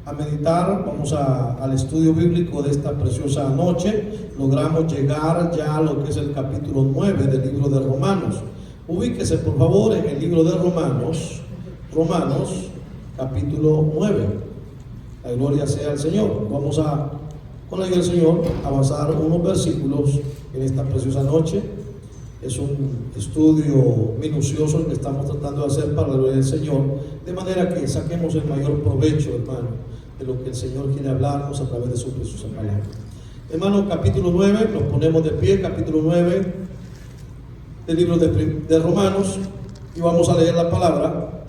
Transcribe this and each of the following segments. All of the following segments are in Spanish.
a meditar, vamos al estudio bíblico de esta preciosa noche. Logramos llegar ya a lo que es el capítulo 9 del libro de Romanos. Ubíquese por favor en el libro de Romanos, capítulo 9. La gloria sea al Señor. Vamos a, con la ayuda del Señor, avanzar unos versículos en esta preciosa noche. Es un estudio minucioso el que estamos tratando de hacer para la gloria del Señor, de manera que saquemos el mayor provecho, hermano, de lo que el Señor quiere hablarnos a través de su preciosa palabra. Hermano, capítulo 9, nos ponemos de pie, capítulo 9 del libro de Romanos, y vamos a leer la palabra,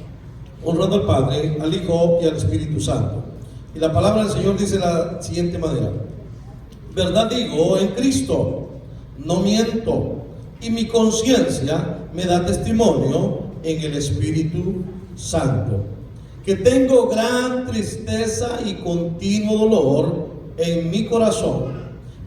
honrando al Padre, al Hijo y al Espíritu Santo. Y la palabra del Señor dice de la siguiente manera: verdad digo en Cristo, no miento, y mi conciencia me da testimonio en el Espíritu Santo, que tengo gran tristeza y continuo dolor en mi corazón,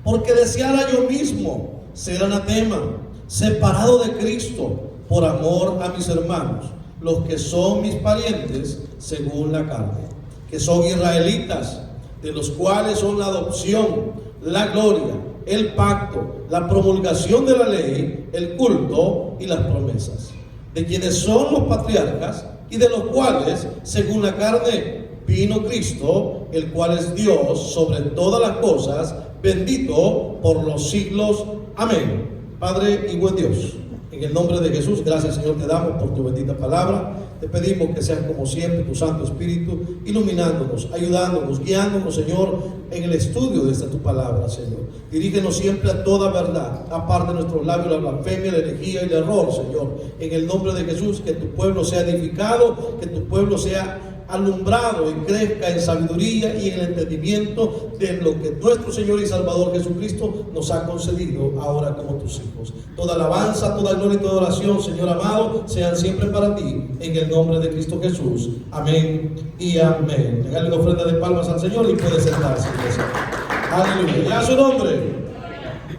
porque deseara yo mismo ser anatema, separado de Cristo, por amor a mis hermanos, los que son mis parientes según la carne, que son israelitas, de los cuales son la adopción, la gloria, el pacto, la promulgación de la ley, el culto y las promesas, de quienes son los patriarcas, y de los cuales, según la carne, vino Cristo, el cual es Dios sobre todas las cosas, bendito por los siglos. Amén. Padre y buen Dios, en el nombre de Jesús, gracias Señor te damos por tu bendita palabra. Te pedimos que seas como siempre tu Santo Espíritu, iluminándonos, ayudándonos, guiándonos, Señor, en el estudio de esta tu palabra, Señor. Dirígenos siempre a toda verdad, aparte de nuestros labios la blasfemia, la herejía y el error, Señor. En el nombre de Jesús, que tu pueblo sea edificado, que tu pueblo sea alumbrado y crezca en sabiduría y en el entendimiento de lo que nuestro Señor y Salvador Jesucristo nos ha concedido ahora como tus hijos. Toda alabanza, toda gloria y toda oración, Señor amado, sean siempre para ti, en el nombre de Cristo Jesús. Amén y amén. Regale una ofrenda de palmas al Señor y puede sentarse. Aleluya. Ya su nombre.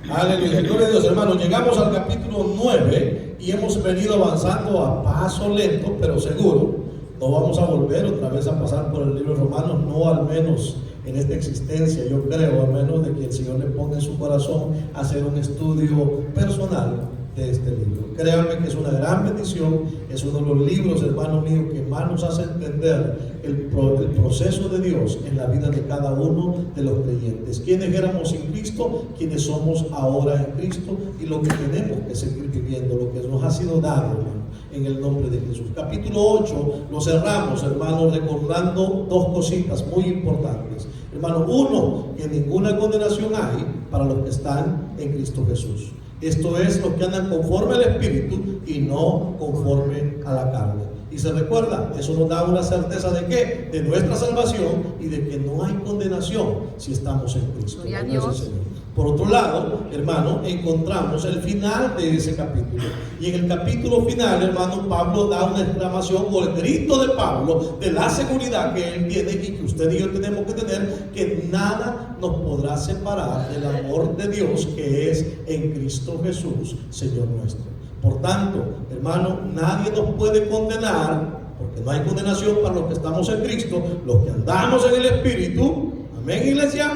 Aleluya. Gloria a Dios, hermanos. Llegamos al capítulo 9 y hemos venido avanzando a paso lento, pero seguro. No vamos a volver otra vez a pasar por el libro de Romanos, no al menos en esta existencia, yo creo, a menos de que el Señor le ponga en su corazón hacer un estudio personal de este libro. Créanme que es una gran bendición, es uno de los libros, hermano mío, que más nos hace entender el proceso de Dios en la vida de cada uno de los creyentes. Quienes éramos en Cristo, quienes somos ahora en Cristo y lo que tenemos que seguir viviendo, lo que nos ha sido dado, hermano, en el nombre de Jesús. Capítulo 8 lo cerramos, hermano, recordando dos cositas muy importantes. Hermano, uno, que ninguna condenación hay para los que están en Cristo Jesús. Esto es, los que andan conforme al Espíritu y no conforme a la carne. Y se recuerda, eso nos da una certeza de ¿qué? De nuestra salvación y de que no hay condenación si estamos en Cristo. Gloria a Dios. Por otro lado, hermano, encontramos el final de ese capítulo. Y en el capítulo final, hermano, Pablo da una exclamación o el grito de Pablo de la seguridad que él tiene y que usted y yo tenemos que tener, que nada nos podrá separar del amor de Dios que es en Cristo Jesús, Señor nuestro. Por tanto, hermano, nadie nos puede condenar, porque no hay condenación para los que estamos en Cristo, los que andamos en el Espíritu. Amén, iglesia.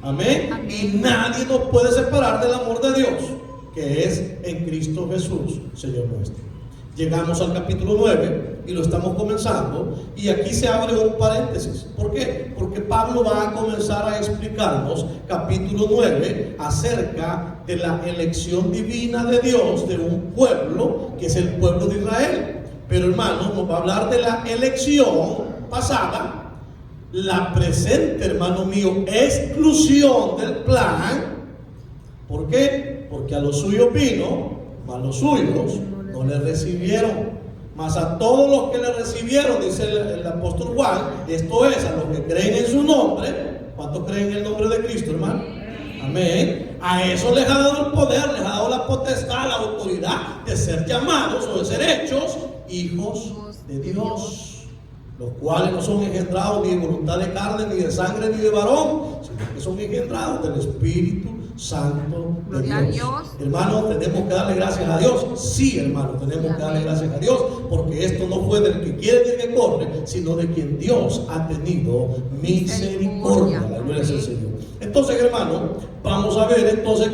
Amén. Amén. Y nadie nos puede separar del amor de Dios, que es en Cristo Jesús, Señor nuestro. Llegamos al capítulo 9 y lo estamos comenzando, y aquí se abre un paréntesis. ¿Por qué? Porque Pablo va a comenzar a explicarnos, capítulo 9, acerca de la elección divina de Dios de un pueblo, que es el pueblo de Israel. Pero hermano, nos va a hablar de la elección pasada, la presente, hermano mío, exclusión del plan. ¿Por qué? Porque a los suyos vino, mas los suyos no le recibieron. Mas a todos los que le recibieron, dice el apóstol Juan, esto es, a los que creen en su nombre. ¿Cuántos creen en el nombre de Cristo, hermano? Amén. A eso les ha dado el poder, les ha dado la potestad, la autoridad de ser llamados o de ser hechos hijos de Dios, los cuales no son engendrados ni de voluntad de carne, ni de sangre, ni de varón, sino que son engendrados del Espíritu Santo de Gloria a Dios. Dios. Hermano, tenemos que darle gracias a Dios. Sí, hermano, tenemos que darle gracias a Dios, porque esto no fue del que quiere ni que corre, sino de quien Dios ha tenido misericordia. La gloria es el Señor. Entonces, hermano, vamos a ver entonces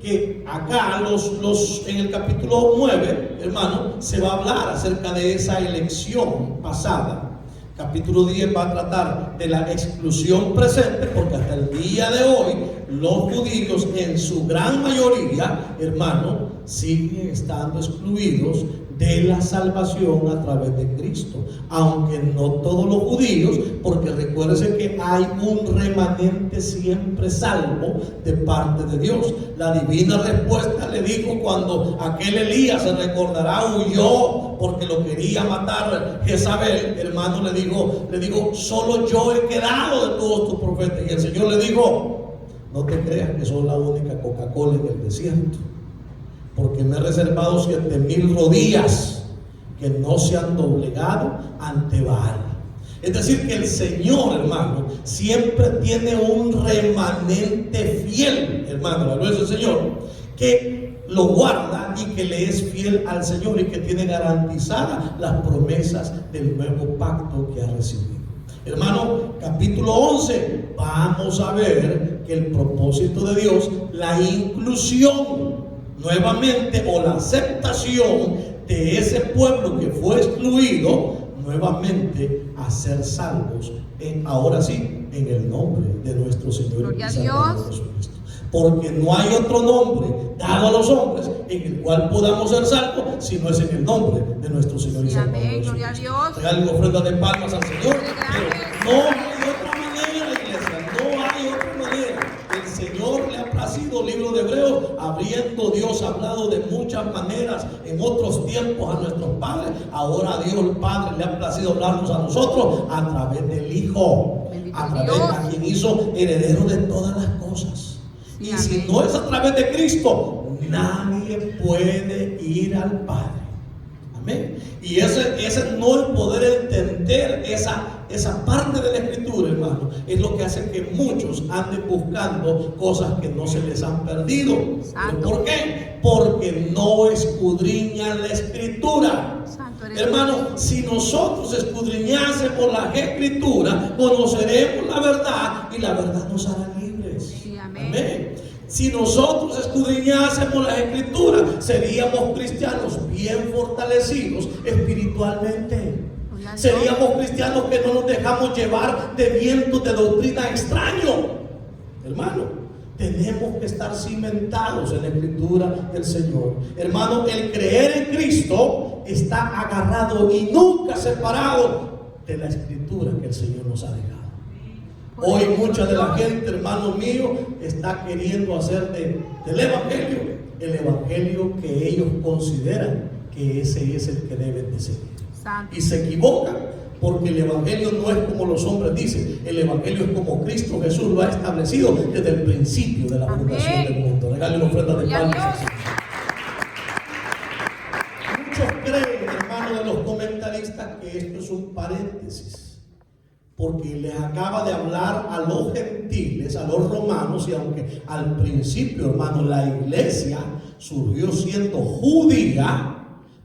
que acá en el capítulo 9, hermano, se va a hablar acerca de esa elección pasada. Capítulo 10 va a tratar de la exclusión presente, porque hasta el día de hoy los judíos en su gran mayoría, hermano, siguen estando excluidos de la salvación a través de Cristo, aunque no todos los judíos, porque recuérdense que hay un remanente siempre salvo de parte de Dios. La divina respuesta le dijo cuando aquel Elías, se recordará, huyó porque lo quería matar Jezabel. Hermano, le digo, solo yo he quedado de todos tus profetas. Y el Señor le dijo, no te creas que soy la única Coca-Cola en el desierto, porque me he reservado 7,000 rodillas que no se han doblegado ante Baal. Es decir, que el Señor, hermano, siempre tiene un remanente fiel, hermano, la gloria del Señor, que lo guarda y que le es fiel al Señor y que tiene garantizadas las promesas del nuevo pacto que ha recibido. Hermano, capítulo 11, vamos a ver que el propósito de Dios, la inclusión nuevamente, o la aceptación de ese pueblo que fue excluido, nuevamente a ser salvos, ahora sí, en el nombre de nuestro Señor y Salvador Jesucristo. Porque no hay otro nombre dado a los hombres en el cual podamos ser salvos, si no es en el nombre de nuestro Señor y Salvador Jesucristo. Gloria a Dios. Regalen ofrenda de palmas al Señor. Pero no hay otra manera, iglesia, no hay otra manera. El Señor le ha placido, libro de Hebreos, habiendo Dios hablado de muchas maneras en otros tiempos a nuestros padres, ahora a Dios el Padre le ha placido hablarnos a nosotros a través del Hijo, a través de quien hizo heredero de todas las cosas. Y si no es a través de Cristo, nadie puede ir al Padre. Amén. Y ese no el poder entender esa parte de la Escritura, hermano, es lo que hace que muchos anden buscando cosas que no se les han perdido. ¿Por qué? Porque no escudriñan la Escritura. Hermano, si nosotros escudriñásemos las Escrituras, conoceremos la verdad y la verdad nos hará libres. Amén. Si nosotros escudriñásemos las Escrituras, seríamos cristianos bien fortalecidos espiritualmente. Seríamos cristianos que no nos dejamos llevar de vientos de doctrina extraño. Hermano, tenemos que estar cimentados en la Escritura del Señor. Hermano, el creer en Cristo está agarrado y nunca separado de la Escritura que el Señor nos ha dejado. Hoy mucha de la gente, hermano mío, está queriendo hacer del Evangelio el Evangelio que ellos consideran que ese es el que deben de seguir. Y se equivocan, porque el Evangelio no es como los hombres dicen. El Evangelio es como Cristo Jesús lo ha establecido desde el principio de la fundación del mundo. Regalen ofrenda de palmas. Muchos creen, hermano, de los comentaristas, que esto es un paréntesis, porque les acaba de hablar a los gentiles, a los romanos, y aunque al principio, hermano, la iglesia surgió siendo judía,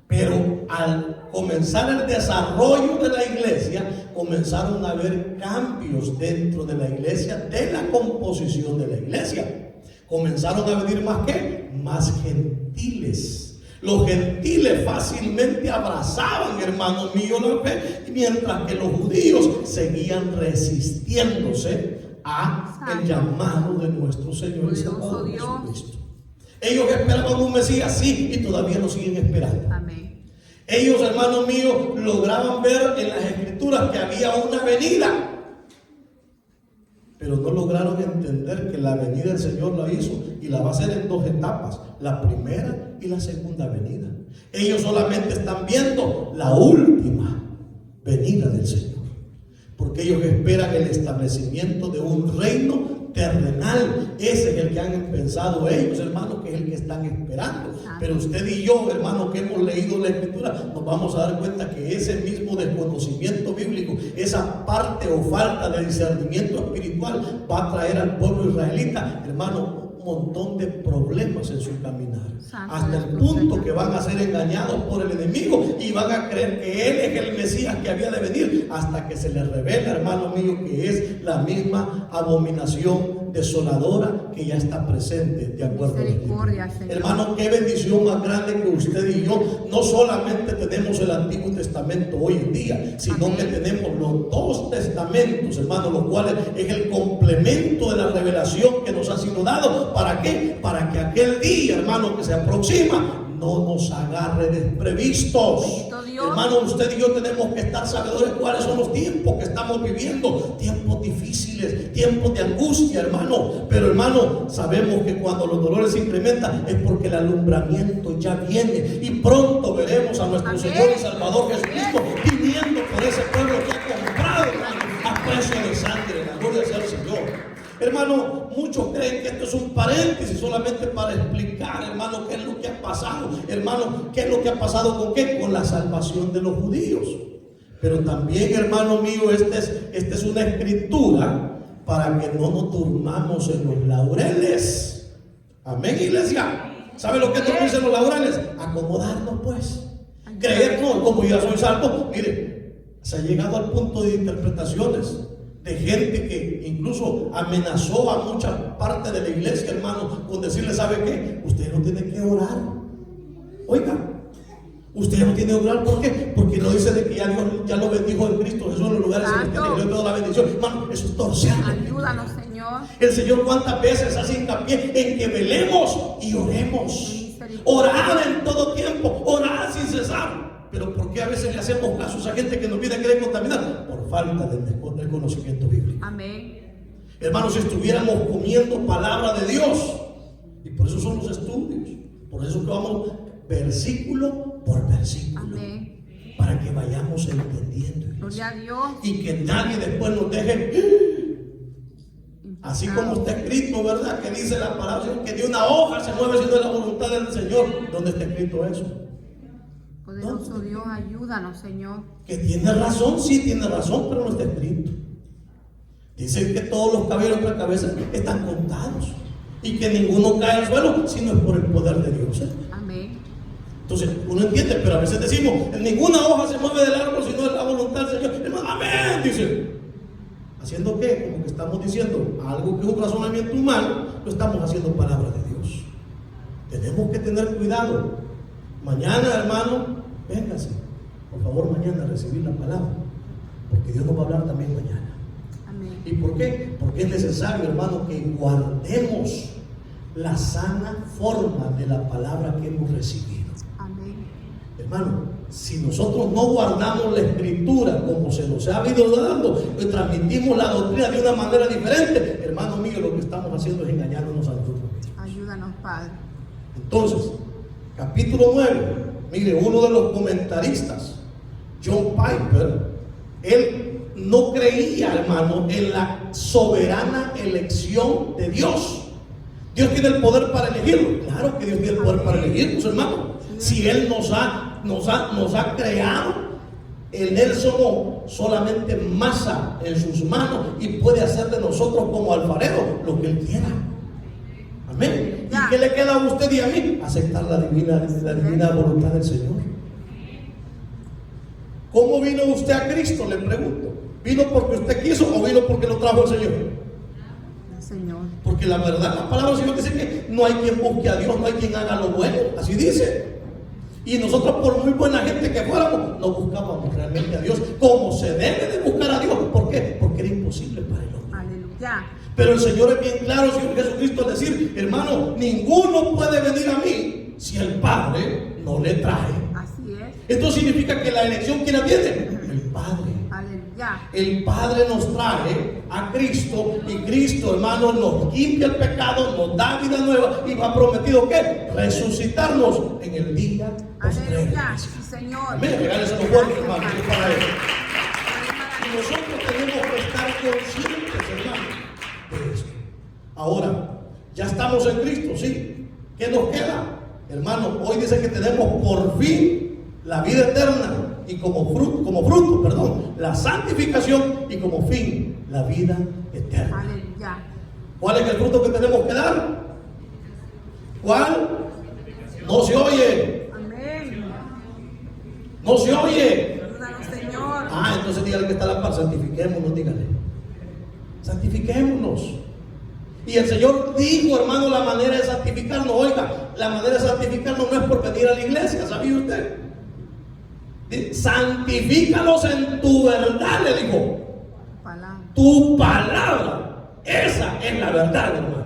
pero al comenzar el desarrollo de la iglesia, comenzaron a haber cambios dentro de la iglesia, de la composición de la iglesia. Comenzaron a venir más gentiles. Los gentiles fácilmente abrazaban, hermano mío, la fe, mientras que los judíos seguían resistiéndose al llamado de nuestro Señor y Salvador Jesucristo. Ellos esperaban un Mesías, sí, y todavía lo siguen esperando. Amén. Ellos, hermanos míos, lograban ver en las Escrituras que había una venida, pero no lograron entender que la venida del Señor la hizo y la va a hacer en dos etapas, la primera y la segunda venida. Ellos solamente están viendo la última venida del Señor, porque ellos esperan el establecimiento de un reino terrenal. Ese es el que han pensado ellos, hermanos, que es el que están esperando. Pero usted y yo, hermanos, que hemos leído la Escritura, nos vamos a dar cuenta que ese mismo desconocimiento bíblico, esa parte o falta de discernimiento espiritual, va a traer al pueblo israelita, hermano, montón de problemas en su caminar, Santo hasta el Dios, punto Señor. que van a ser engañados por el enemigo y van a creer que Él es el Mesías que había de venir, hasta que se les revela, hermano mío, que es la misma abominación desoladora que ya está presente de acuerdo a la Misericordia, Escritura. Señor. Hermano, qué bendición más grande que usted y yo no solamente tenemos el Antiguo Testamento hoy en día, sino Amén. que tenemos los dos testamentos, hermano, los cuales es el complemento de la revelación que nos ha sido dado. ¿Para qué? Para que aquel día, hermano, que se aproxima, no nos agarre desprevistos. Bendito Dios. Hermano, usted y yo tenemos que estar sabedores cuáles son los tiempos que estamos viviendo, tiempos difíciles, tiempos de angustia, hermano. Pero, hermano, sabemos que cuando los dolores se incrementan es porque el alumbramiento ya viene y pronto veremos a nuestro Amén. Señor y Salvador Jesucristo viniendo por ese pueblo que ha comprado, hermano, a precio de sangre. La gloria sea al Señor. Hermano, muchos creen que esto es un paréntesis solamente para explicar, hermano, qué es lo que ha pasado. Hermano, qué es lo que ha pasado con qué? Con la salvación de los judíos. Pero también, hermano mío, esta es una escritura para que no nos durmamos en los laureles. Amén, iglesia. ¿Sabe lo que nos dicen los laureles? Acomodarnos, pues. Creer, no, como ya soy salvo. Mire, se ha llegado al punto de interpretaciones de gente que incluso amenazó a mucha parte de la iglesia, hermano, con decirle, ¿sabe qué? Usted no tiene que orar. Oiga, usted no tiene que orar. ¿Por qué? Porque no dice de que ya Dios ya lo bendijo en Cristo Jesús en los lugares celestiales y le dio toda la bendición. Hermano, eso es torciendo. Ayúdanos, Señor. El Señor cuántas veces hace hincapié en que velemos y oremos. Orar en todo tiempo, orar sin cesar. Pero ¿por qué a veces le hacemos caso a esa gente que nos viene a querer contaminar? Por falta del conocimiento bíblico. Amén. Hermanos, si estuviéramos comiendo palabra de Dios, y por eso son los estudios, por eso que vamos versículo por versículo, Amén. para que vayamos entendiendo, Gloria a Dios. y que nadie después nos deje, así como está escrito, ¿verdad? Que dice la palabra, que de una hoja se mueve siendo la voluntad del Señor. ¿Dónde está escrito eso? Poderoso Dios, ayúdanos, Señor. Que tiene razón, sí tiene razón, pero no está escrito. Dice que todos los cabellos de la cabeza están contados y que ninguno cae al suelo, sino es por el poder de Dios. Amén. Entonces uno entiende, pero a veces decimos, en ninguna hoja se mueve del árbol, sino es la voluntad del Señor. Hermano, amén, dice. ¿Haciendo qué? Como que estamos diciendo algo que es un razonamiento humano, lo estamos haciendo palabra de Dios. Tenemos que tener cuidado. Mañana, hermano, véngase, por favor, mañana a recibir la palabra, porque Dios nos va a hablar también mañana. Amén. ¿Y por qué? Porque es necesario, hermano, que guardemos la sana forma de la palabra que hemos recibido. Amén. Hermano, si nosotros no guardamos la escritura como se nos ha ido dando y transmitimos la doctrina de una manera diferente, hermano mío, lo que estamos haciendo es engañándonos a nosotros mismos. Ayúdanos, Padre. Entonces, capítulo 9, mire, uno de los comentaristas, John Piper, él no creía, hermano, en la soberana elección de Dios. Dios tiene el poder para elegirlo. Claro que Dios tiene el poder para elegirnos, hermano. Si Él nos ha creado, en Él somos solamente masa en sus manos y puede hacer de nosotros como alfarero lo que Él quiera. Amén. ¿Y qué le queda a usted y a mí? Aceptar la divina voluntad del Señor. ¿Cómo vino usted a Cristo? Le pregunto. ¿Vino porque usted quiso o vino porque lo trajo el Señor? Señor. Porque la verdad, la palabra del Señor dice que no hay quien busque a Dios, no hay quien haga lo bueno. Así dice. Y nosotros, por muy buena gente que fuéramos, no buscábamos realmente a Dios como se debe de buscar a Dios. ¿Por qué? Porque era imposible para el hombre. Aleluya. Pero el Señor es bien claro, Señor Jesucristo, es decir, hermano, ninguno puede venir a mí si el Padre no le trae. Así es. Esto significa que la elección, ¿quién la tiene? El Padre. Aleluya. El Padre nos trae a Cristo y Cristo, hermano, nos limpia el pecado, nos da vida nueva y va prometido ¿qué? Resucitarnos en el día postrero. Aleluya. Sí, Señor. Amén. Regálese los fuertes, hermano. Es para Él. Y nosotros tenemos que estar conscientes, hermano, de esto. Ahora, ya estamos en Cristo, sí. ¿Qué nos queda? Hermano, hoy dice que tenemos por fin la vida eterna y como fruto, la santificación y como fin la vida eterna. Aleluya. ¿Cuál es el fruto que tenemos que dar? ¿Cuál? No se oye. Amén. No se oye. Ayúdanos, Señor. Entonces dígale que está la paz. Santifiquémonos, dígale. Santifiquémonos. Y el Señor dijo, hermano, la manera de santificarnos. Oiga, la manera de santificarnos no es por venir a la iglesia, ¿sabía usted? Santifícalos en tu verdad, le dijo. Palabra. Tu palabra. Esa es la verdad, hermano.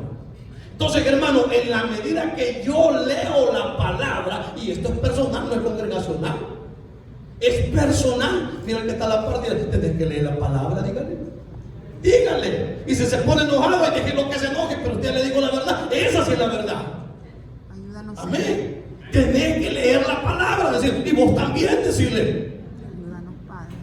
Entonces, hermano, en la medida que yo leo la palabra, y esto es personal, no es congregacional, es personal. Mira que está la parte, tienes que leer la palabra, dígale. Y si se pone enojado, hay que decirlo que se enoje, pero usted le digo la verdad. Esa sí es la verdad. Ayúdanos, Amén. Tenés que leer la palabra, decir, y vos también decirle. Ayúdanos, Padre.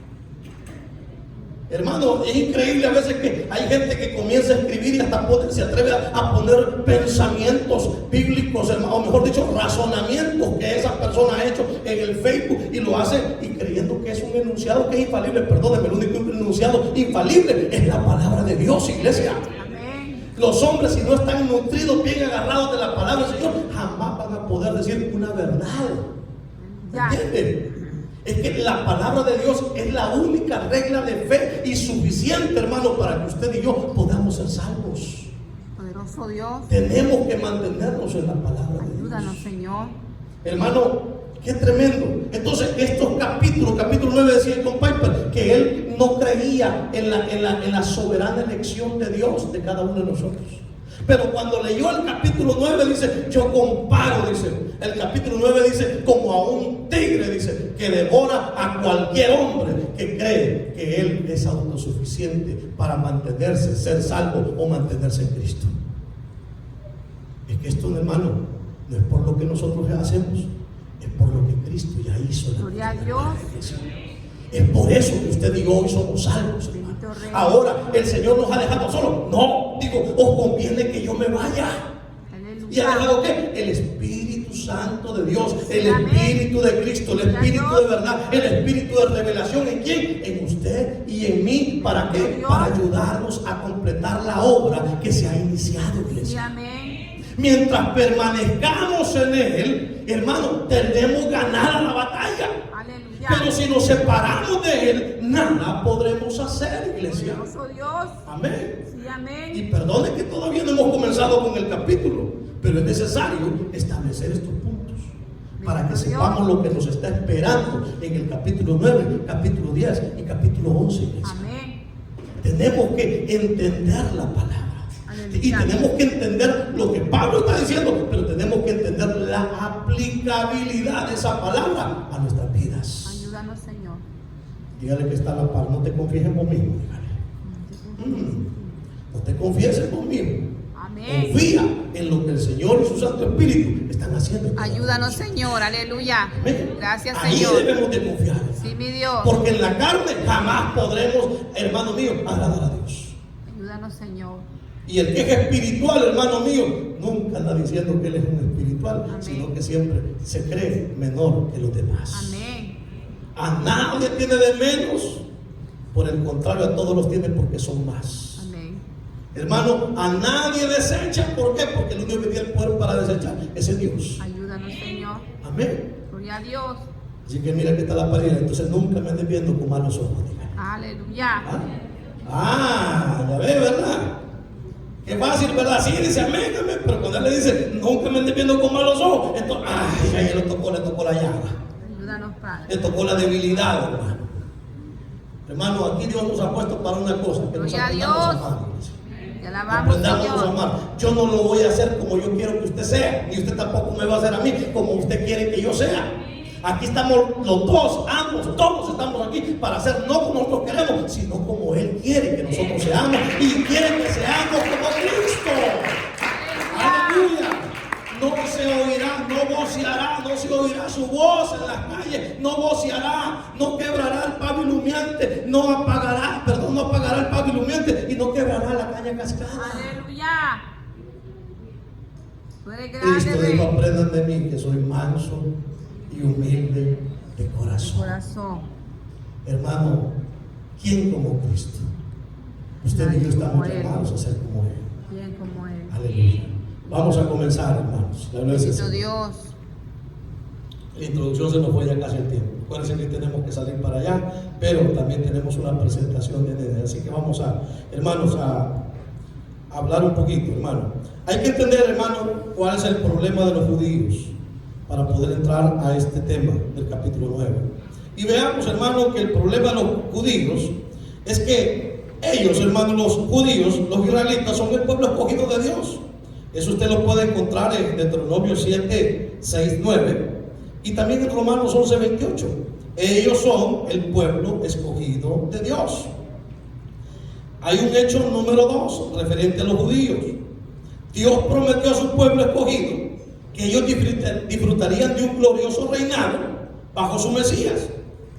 Hermano, es increíble a veces que hay gente que comienza a escribir y hasta se atreve a poner pensamientos bíblicos, o mejor dicho, razonamientos que esa persona ha hecho en el Facebook, y lo hace y creyendo que es un enunciado que es infalible. Perdóneme, el único enunciado infalible es la palabra de Dios, iglesia. Amén. Los hombres, si no están nutridos, bien agarrados de la palabra del Señor, jamás van a poder decir una verdad. Ya. ¿Entienden? Es que la palabra de Dios es la única regla de fe y suficiente, hermano, para que usted y yo podamos ser salvos. Poderoso Dios. Tenemos que mantenernos en la palabra de Dios. Ayúdanos, Señor. Hermano, qué tremendo. Entonces, estos capítulo 9 decía John Piper que él no creía en la soberana elección de Dios de cada uno de nosotros. Pero cuando leyó el capítulo 9 dice, yo comparo, dice, el capítulo 9 dice, como a un tigre, dice, que devora a cualquier hombre que cree que él es autosuficiente para mantenerse, ser salvo o mantenerse en Cristo. Es que esto, hermano, no es por lo que nosotros hacemos, es por lo que Cristo ya hizo. Gloria a Dios. Es por eso que usted y yo hoy somos salvos, hermano. Ahora, ¿el Señor nos ha dejado solos? No, digo, os conviene que yo me vaya. Aleluya. ¿Y ha dejado qué? El Espíritu Santo de Dios, el Amén. Espíritu de Cristo, el Gloria a Espíritu Dios. de verdad, el Espíritu de revelación. ¿En quién? En usted y en mí. ¿Para qué? Gloria a Dios. Para ayudarnos a completar la obra que se ha iniciado, Sí, iglesia. amén. Mientras permanezcamos en Él, hermano, tendremos ganada la batalla. Aleluya. Pero si nos separamos de Él, nada podremos hacer, iglesia. Poderoso Dios. Amén. Sí, Y amén. perdone que todavía no hemos comenzado con el capítulo, pero es necesario establecer estos puntos para que sepamos lo que nos está esperando en el capítulo 9, capítulo 10 y capítulo 11, iglesia. Amén. Tenemos que entender la palabra. Aleluya. Y tenemos que entender lo que Pablo está diciendo, pero tenemos que entender la aplicabilidad de esa palabra a nuestras vidas. Ayúdanos, Señor. Dígale que está a la par, no te confíes en vos mismo, dígale. No te confieses conmigo. Amén. Confía en lo que el Señor y su Santo Espíritu están haciendo. Ayúdanos, Señor. Aleluya. Amén. Gracias, Ahí Señor. debemos de confiar. Sí, mi Dios. Porque en la carne jamás podremos, hermano mío, agradar a Dios. Ayúdanos, Señor. Y el que es espiritual, hermano mío, nunca anda diciendo que él es un espiritual, Amén. sino que siempre se cree menor que los demás. Amén. A nadie tiene de menos, por el contrario, a todos los tiene porque son más. Amén. Hermano, a nadie desecha. ¿Por qué? Porque el único que tiene el poder para desechar es Dios. Ayúdanos, Señor. Amén. Gloria a Dios. Así que mira que está la pared. Entonces nunca me andes viendo con malos ojos. Dígale. Aleluya. Ya ve, ¿verdad? Qué fácil, ¿verdad? Sí, dice amén, amén. Pero cuando él le dice, nunca me andes viendo con malos ojos, entonces, ahí le tocó la llaga. Ayúdanos, Padre. Le tocó la debilidad, hermano. Hermano, aquí Dios nos ha puesto para una cosa, que nos Gloria a aprendamos a Dios. amar. Te alabamos, Aprendamos a Señor. amar. Yo no lo voy a hacer como yo quiero que usted sea, ni usted tampoco me va a hacer a mí como usted quiere que yo sea. Aquí estamos los dos, ambos, todos estamos aquí para ser no como nosotros queremos, sino como Él quiere que nosotros seamos y quiere que seamos como Cristo. Aleluya. No se oirá, no voceará, no se oirá su voz en las calles, no voceará, no quebrará el pavo iluminante, no apagará el pavo iluminante y no quebrará la caña cascada. Aleluya. Tú eres Cristo grande, dijo, Rey. aprendan de mí que soy manso y humilde de corazón. Corazón. Hermano, ¿quién como Cristo? Usted y yo estamos Como Él. llamados a ser como Él. Bien como Él. Aleluya. Vamos a comenzar, hermanos. La gloria al Bendito Señor. Dios. La introducción se nos fue ya casi el tiempo. Acuérdense que tenemos que salir para allá, pero también tenemos una presentación de Nene. Así que vamos a, hermanos, a hablar un poquito, hermano. Hay que entender, hermano, cuál es el problema de los judíos para poder entrar a este tema del capítulo 9. Y veamos, hermano, que el problema de los judíos es que ellos, hermanos, los judíos, los israelitas, son el pueblo escogido de Dios. Eso usted lo puede encontrar en Deuteronomio 7, 6, 9 y también en Romanos 11, 28. Ellos son el pueblo escogido de Dios. Hay un hecho número 2 referente a los judíos. Dios prometió a su pueblo escogido que ellos disfrutarían de un glorioso reinado bajo su Mesías.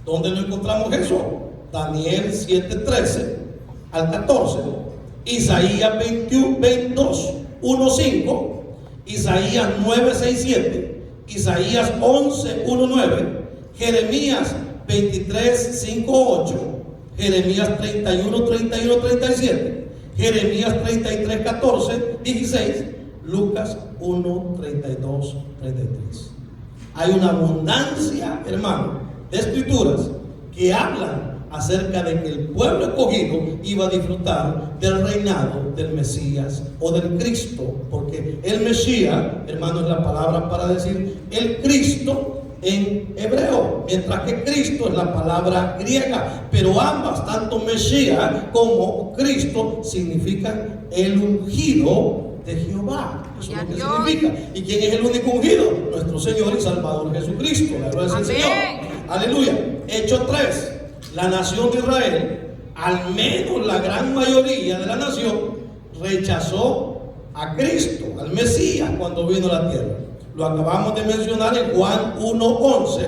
¿Dónde lo encontramos eso? Daniel 7:13 al 14, Isaías 22, 1, 5, Isaías 9, 6, 7, Isaías 11, 1, 9, Jeremías 23, 5, 8, Jeremías 31, 31, 37, Jeremías 33, 14, 16, Lucas 1, 32, 33. Hay una abundancia, hermano, de escrituras que hablan acerca de que el pueblo escogido iba a disfrutar del reinado del Mesías o del Cristo, porque el Mesías, hermano, es la palabra para decir el Cristo en hebreo, mientras que Cristo es la palabra griega, pero ambas, tanto Mesías como Cristo, significan el ungido de Jehová. Eso es lo que significa. ¿Y quién es el único ungido? Nuestro Señor y Salvador Jesucristo. La gloria al Señor. Aleluya. Hechos 3. La nación de Israel, al menos la gran mayoría de la nación, rechazó a Cristo, al Mesías, cuando vino a la tierra. Lo acabamos de mencionar en Juan 1:11.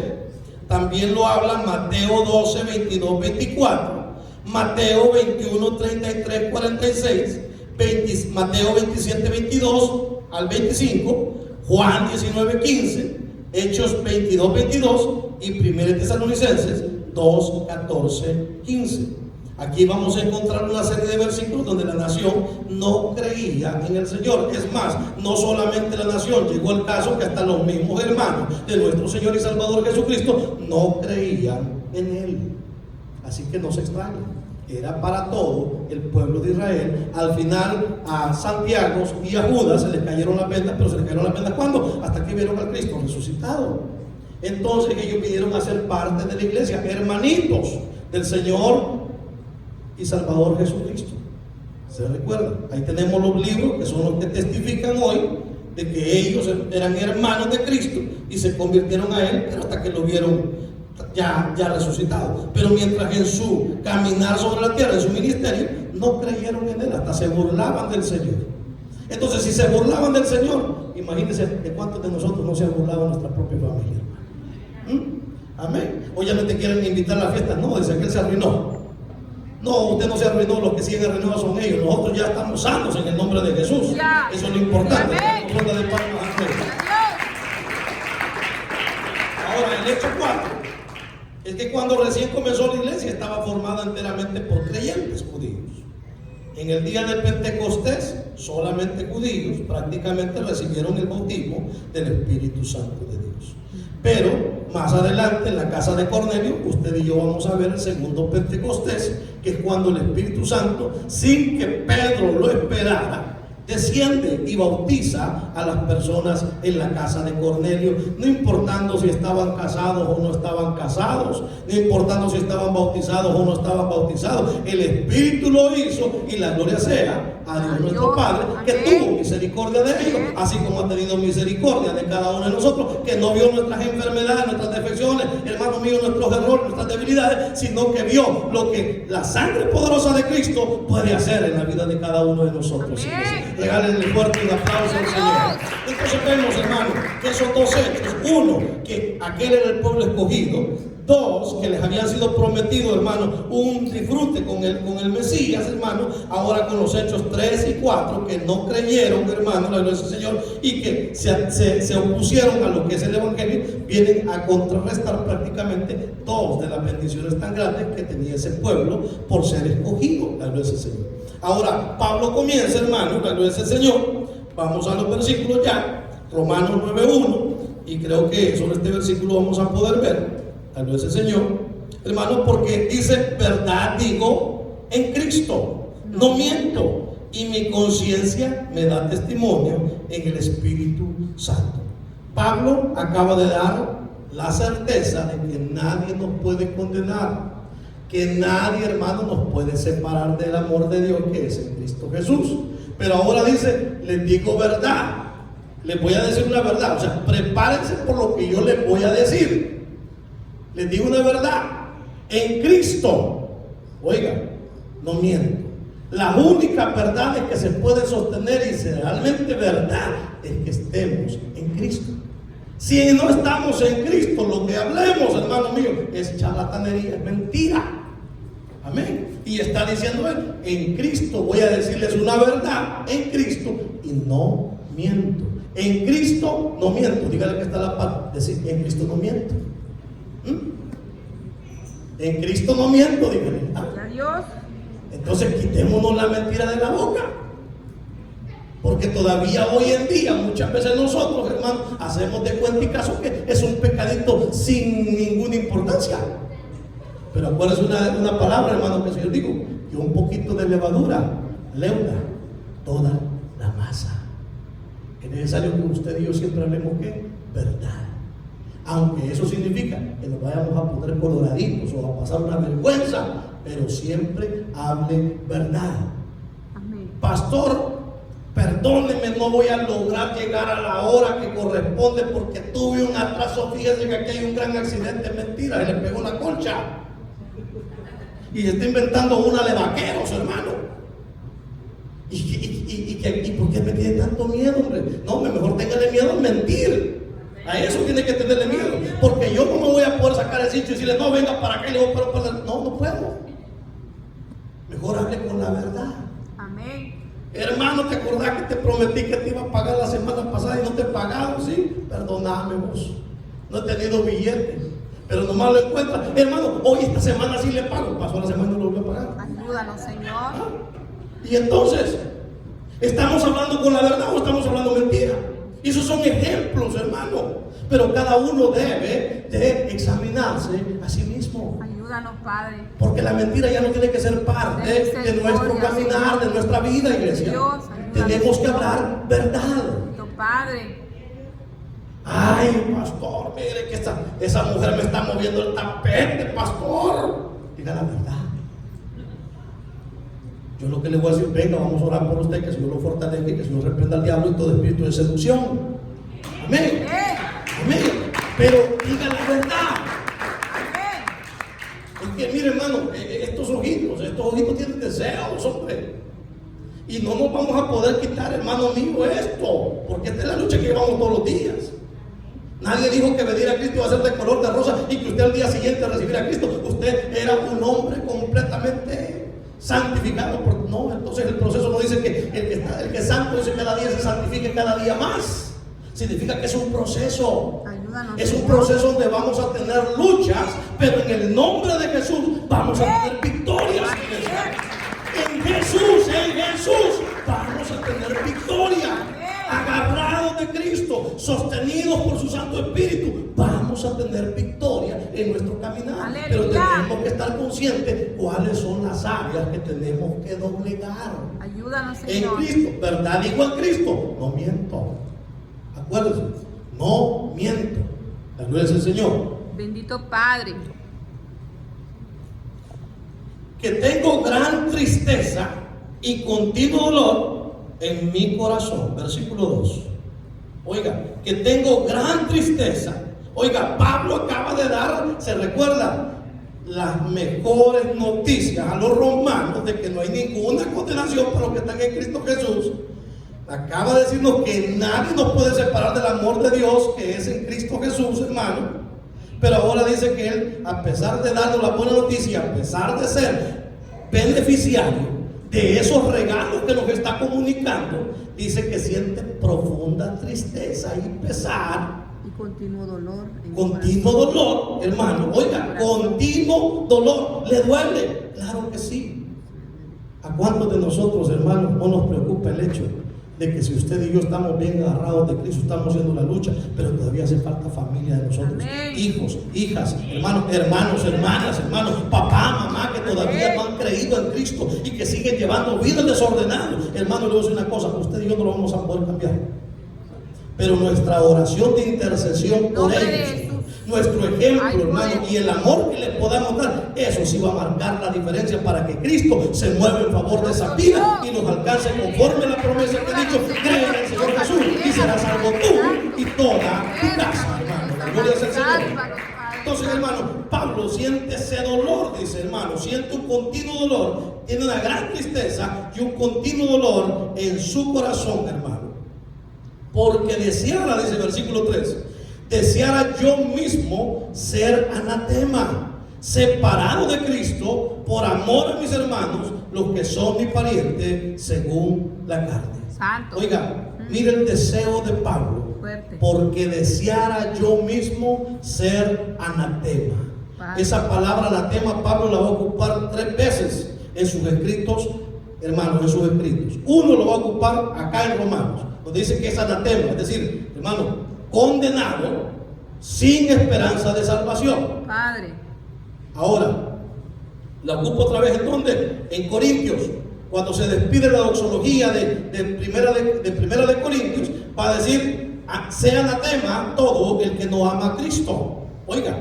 También lo habla Mateo 12, 22, 24. Mateo 21, 33, 46. Mateo 27, 22 al 25. Juan 19, 15. Hechos 22, 22. Y 1 Tesalonicenses 2, 14, 15. Aquí vamos a encontrar una serie de versículos donde la nación no creía en el Señor. Es más, no solamente la nación, llegó el caso que hasta los mismos hermanos de nuestro Señor y Salvador Jesucristo no creían en Él. Así que no se extraña, era para todo el pueblo de Israel. Al final a Santiago y a Judas se les cayeron las vendas, pero se les cayeron las vendas ¿cuándo? Hasta que vieron al Cristo resucitado. Entonces ellos vinieron a ser parte de la iglesia, hermanitos del Señor y Salvador Jesucristo. ¿Se recuerdan? Ahí tenemos los libros que son los que testifican hoy de que ellos eran hermanos de Cristo y se convirtieron a Él, pero hasta que lo vieron ya resucitado. Pero mientras en su caminar sobre la tierra, en su ministerio, no creyeron en Él, hasta se burlaban del Señor. Entonces, si se burlaban del Señor, imagínense de cuántos de nosotros no se han burlado en nuestra propia familia. Amén. O ya no te quieren invitar a la fiesta. No, dice que él se arruinó. No, usted no se arruinó, los que siguen arruinados son ellos. Nosotros ya estamos sanos en el nombre de Jesús. Ya. Eso es lo importante. Amén. Ahora, el hecho 4 es que cuando recién comenzó la iglesia estaba formada enteramente por creyentes judíos. En el día del Pentecostés, solamente judíos prácticamente recibieron el bautismo del Espíritu Santo de Dios. Pero más adelante en la casa de Cornelio, usted y yo vamos a ver el segundo Pentecostés, que es cuando el Espíritu Santo, sin que Pedro lo esperara, desciende y bautiza a las personas en la casa de Cornelio, no importando si estaban casados o no estaban casados, no importando si estaban bautizados o no estaban bautizados. El Espíritu lo hizo y la gloria sea a Dios nuestro Padre, que tuvo misericordia de ellos, así como ha tenido misericordia de cada uno de nosotros, que no vio nuestras enfermedades, nuestras defecciones, hermano mío, nuestros errores, nuestras debilidades, sino que vio lo que la sangre poderosa de Cristo puede hacer en la vida de cada uno de nosotros. Regálenle fuerte un aplauso al Señor. Entonces vemos, hermano, que esos dos hechos: uno, que aquel era el pueblo escogido; dos, que les habían sido prometido, hermano, un disfrute con el Mesías, hermano. Ahora con los hechos 3 y 4, que no creyeron, hermano, la gloria del Señor, y que se opusieron a lo que es el Evangelio, vienen a contrarrestar prácticamente dos de las bendiciones tan grandes que tenía ese pueblo por ser escogido, la gloria del Señor. Ahora Pablo comienza, hermano, la gloria del Señor, Vamos a los versículos ya. Romanos 9:1. Y creo que sobre este versículo vamos a poder ver, tal vez el Señor, hermano, porque dice: verdad digo en Cristo, no miento, y mi conciencia me da testimonio en el Espíritu Santo. Pablo acaba de dar la certeza de que nadie nos puede condenar, que nadie, hermano, nos puede separar del amor de Dios que es en Cristo Jesús. Pero ahora dice: les digo verdad, les voy a decir una verdad. O sea, prepárense por lo que yo les voy a decir. Les digo una verdad: en Cristo, oiga, no miento. Las únicas verdades que se pueden sostener y ser realmente verdad es que estemos en Cristo. Si no estamos en Cristo, lo que hablemos, hermano mío, es charlatanería, es mentira. Amén. Y está diciendo él: en Cristo voy a decirles una verdad, en Cristo, y no miento. En Cristo no miento. Dígale que está la parte, decir: en Cristo no miento. En Cristo no miento, dígale. Adiós. Entonces quitémonos la mentira de la boca. Porque todavía hoy en día muchas veces nosotros, hermanos, hacemos de cuenta y caso que es un pecadito sin ninguna importancia. Pero acuérdense una palabra, hermano, que el Señor dijo: que un poquito de levadura leuda toda la masa. Es necesario que usted y yo siempre hablemos ¿qué? Verdad. Aunque eso significa que nos vayamos a poner coloraditos o a pasar una vergüenza, pero siempre hable verdad. Amén. Pastor, perdóneme, no voy a lograr llegar a la hora que corresponde porque tuve un atraso. Fíjese que aquí hay un gran accidente. Mentira, se le pegó una colcha y está inventando una de vaqueros, hermano. ¿Y por qué me tiene tanto miedo, hombre? No, mejor téngale miedo a mentir. A eso tiene que tenerle miedo, porque yo no me voy a poder sacar el sitio y decirle: no, venga para acá. Y le digo: pero, no puedo. Mejor hable con la verdad. Amén. Hermano, ¿te acordás que te prometí que te iba a pagar la semana pasada y no te he pagado? Sí, perdóname vos. No he tenido billetes, pero nomás lo encuentras. Hermano, hoy esta semana sí le pago. Pasó la semana y no lo voy a pagar. Ayúdanos, Señor. Y entonces, ¿estamos hablando con la verdad o estamos hablando mentira? Y esos son ejemplos, hermano. Pero cada uno debe de examinarse a sí mismo. Ayúdanos, Padre. Porque la mentira ya no tiene que ser parte de nuestro caminar, de nuestra vida, iglesia. Dios, tenemos que hablar verdad. Padre. Ay, pastor, mire que esa mujer me está moviendo el tapete, pastor. Diga la verdad. Yo lo que le voy a decir: venga, vamos a orar por usted, que el Señor lo fortalezca y que el Señor reprenda al diablo y todo espíritu de seducción. Amén. Amén. Pero diga la verdad. Amén. Porque mire, hermano, estos ojitos tienen deseos, hombre. Y no nos vamos a poder quitar, hermano mío, esto, porque esta es la lucha que llevamos todos los días. Nadie dijo que venir a Cristo iba a ser de color de rosa y que usted al día siguiente recibir a Cristo, usted era un hombre completamente santificado. No, entonces el proceso no dice que el que es santo dice cada día se santifique cada día más. Significa que es un proceso. Ayúdanos, es un proceso donde vamos a tener luchas, pero en el nombre de Jesús vamos a tener victorias. En Jesús vamos a tener victoria. Agarrados de Cristo, sostenidos por su Santo Espíritu, vamos a tener victoria en nuestro caminar. Aleluya. Pero tenemos que estar conscientes cuáles son las áreas que tenemos que doblegar. Ayúdanos, En Señor. Cristo, verdad digo en Cristo, no miento. Acuérdense, no miento. La gloria es el Señor. Bendito Padre. Que tengo gran tristeza y continuo dolor en mi corazón. Versículo 2. Oiga, que tengo gran tristeza. Oiga, Pablo acaba de dar, se recuerda, las mejores noticias a los romanos de que no hay ninguna condenación para los que están en Cristo Jesús. Acaba de decirnos que nadie nos puede separar del amor de Dios que es en Cristo Jesús, hermano. Pero ahora dice que él, a pesar de darnos la buena noticia, a pesar de ser beneficiario de esos regalos que nos está comunicando, dice que siente profunda tristeza y pesar. Y continuo dolor. Continuo dolor, hermano. Oiga, continuo dolor. ¿Le duele? Claro que sí. ¿A cuántos de nosotros, hermanos, no nos preocupa el hecho de que si usted y yo estamos bien agarrados de Cristo, estamos haciendo la lucha, pero todavía hace falta familia de nosotros. Amén. Hijos, hijas, hermanos, hermanas, hermanos, papá, mamá, que todavía no han creído en Cristo y que siguen llevando vidas desordenadas. Hermano, le voy a decir una cosa: usted y yo no lo vamos a poder cambiar, pero nuestra oración de intercesión por ellos, nuestro ejemplo, hermano, y el amor que les podamos dar, eso sí va a marcar la diferencia para que Cristo se mueva en favor de esa vida y nos alcance conforme a la promesa que he dicho: cree en el Señor Jesús y serás salvo tú y toda tu casa, hermano. Gloria al Señor. Entonces, hermano, Pablo siente ese dolor, dice, hermano, siente un continuo dolor, tiene una gran tristeza y un continuo dolor en su corazón, hermano, porque deseara, dice el versículo 3, deseara yo mismo ser anatema, separado de Cristo, por amor a mis hermanos, los que son mi pariente según la carne. Santo. Oiga, mire el deseo de Pablo. Fuerte. Porque deseara yo mismo ser anatema. Padre. Esa palabra anatema Pablo la va a ocupar 3 veces en sus escritos, hermanos, en sus escritos. Uno lo va a ocupar acá en Romanos, donde dice que es anatema, es decir, hermano, condenado sin esperanza de salvación. Padre. Ahora, la ocupo otra vez en donde, en Corintios, cuando se despide la doxología de primera de Corintios, va a decir: sea anatema todo el que no ama a Cristo. Oiga,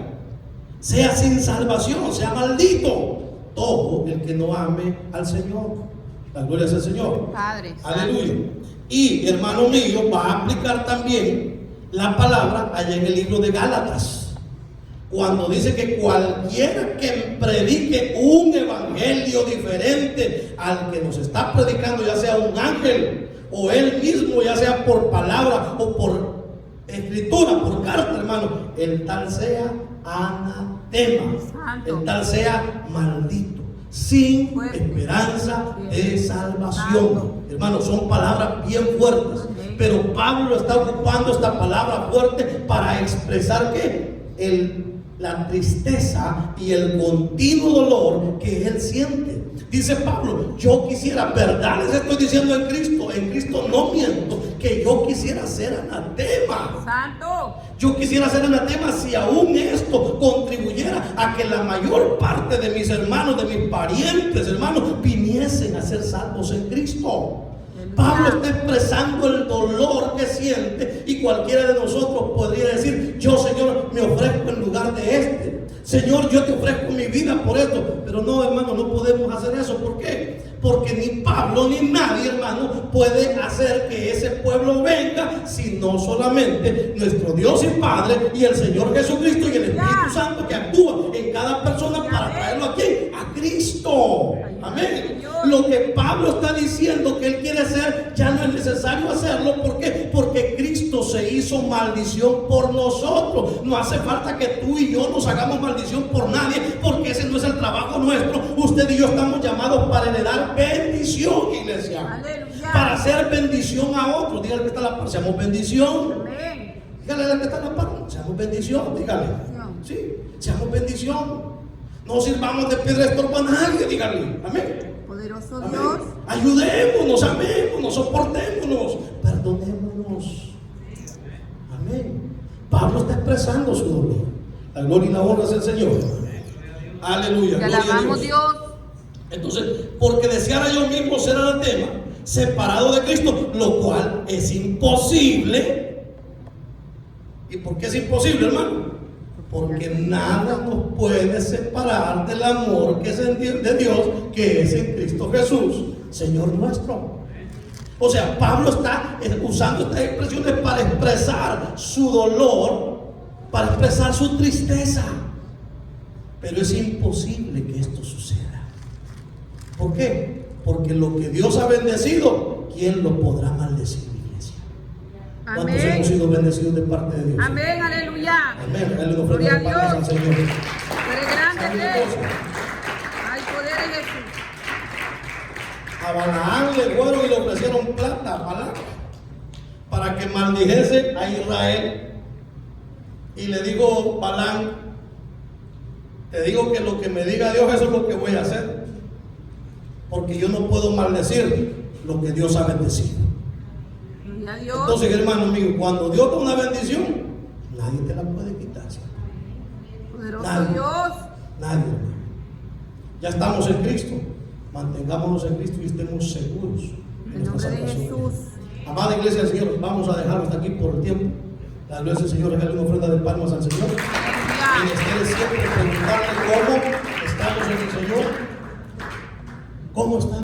sea sin salvación, sea maldito todo el que no ame al Señor. La gloria es al Señor. Padre. Aleluya. Y hermano mío, va a aplicar también la palabra allá en el libro de Gálatas, cuando dice que cualquiera que predique un evangelio diferente al que nos está predicando, ya sea un ángel o él mismo, ya sea por palabra o por escritura, por carta, hermano, el tal sea anatema, el tal sea maldito, sin esperanza de salvación. Hermano, son palabras bien fuertes, pero Pablo está ocupando esta palabra fuerte para expresar que la tristeza y el continuo dolor que él siente. Dice Pablo: yo quisiera, verdad les estoy diciendo en Cristo no miento, que yo quisiera ser anatema. Santo. Yo quisiera ser anatema si aún esto contribuyera a que la mayor parte de mis hermanos, de mis parientes, hermanos, viniesen a ser salvos en Cristo. Pablo está expresando el dolor que siente, y cualquiera de nosotros podría decir: yo, Señor, me ofrezco en lugar de este. Señor, yo te ofrezco mi vida por esto. Pero no, hermano, no podemos hacer eso. ¿Por qué? Porque ni Pablo ni nadie, hermano, puede hacer que ese pueblo venga, sino solamente nuestro Dios y Padre y el Señor Jesucristo y el Espíritu Santo, que actúa en cada persona para traerlo aquí a Cristo. Amén. Lo que Pablo está diciendo que él quiere hacer, ya no es necesario hacerlo. ¿Por qué? Porque Cristo se hizo maldición por nosotros. No hace falta que tú y yo nos hagamos maldición por nadie, porque ese no es el trabajo nuestro. Usted y yo estamos llamados para heredar bendición, iglesia. Aleluya. Para hacer bendición a otros. Dígale que está la par, seamos bendición. Amén. Dígale a la que está la par, seamos bendición. Dígale. Sí, seamos bendición. No sirvamos de piedra estorbo a nadie, dígale. Amén. Poderoso Amén. Dios. Ayudémonos, amémonos, soportémonos, perdonémonos. Amén. Pablo está expresando su dolor. La gloria y la honra es el Señor. Aleluya. Te Gloria a alabamos, Dios. Entonces, porque deseara yo mismo ser anatema, separado de Cristo, lo cual es imposible. ¿Y por qué es imposible, hermano? Porque nada nos puede separar del amor que es de Dios, que es en Cristo Jesús, Señor nuestro. O sea, Pablo está usando estas expresiones para expresar su dolor, para expresar su tristeza. Pero es imposible que esto suceda. ¿Por qué? Porque lo que Dios ha bendecido, ¿quién lo podrá maldecir, iglesia? ¿Cuántos Amén. hemos sido bendecidos de parte de Dios? Amén, aleluya. Amén. Dale una Gloria a ofrenda de palmas al Dios. Señor. Tú eres grande, ¿Sabe una Rey. cosa? Hay poder en Jesús. A Balaam le fueron y le ofrecieron plata a Balaam para que maldijese a Israel. Y le digo, Balaam, te digo que lo que me diga Dios, eso es lo que voy a hacer, porque yo no puedo maldecir lo que Dios ha bendecido. Gloria a Dios. Entonces, hermano mío, cuando Dios da una bendición, nadie te la puede quitar. Poderoso Nadie. Dios. Nadie, hermano. Ya estamos en Cristo. Mantengámonos en Cristo y estemos seguros En el nombre de Jesús. Amada iglesia del Señor, vamos a dejarlo hasta aquí por el tiempo. La gloria del Señor, regale una ofrenda de palmas al Señor. Y ustedes siempre preguntarle cómo estamos en el Señor. ¿Cómo estamos?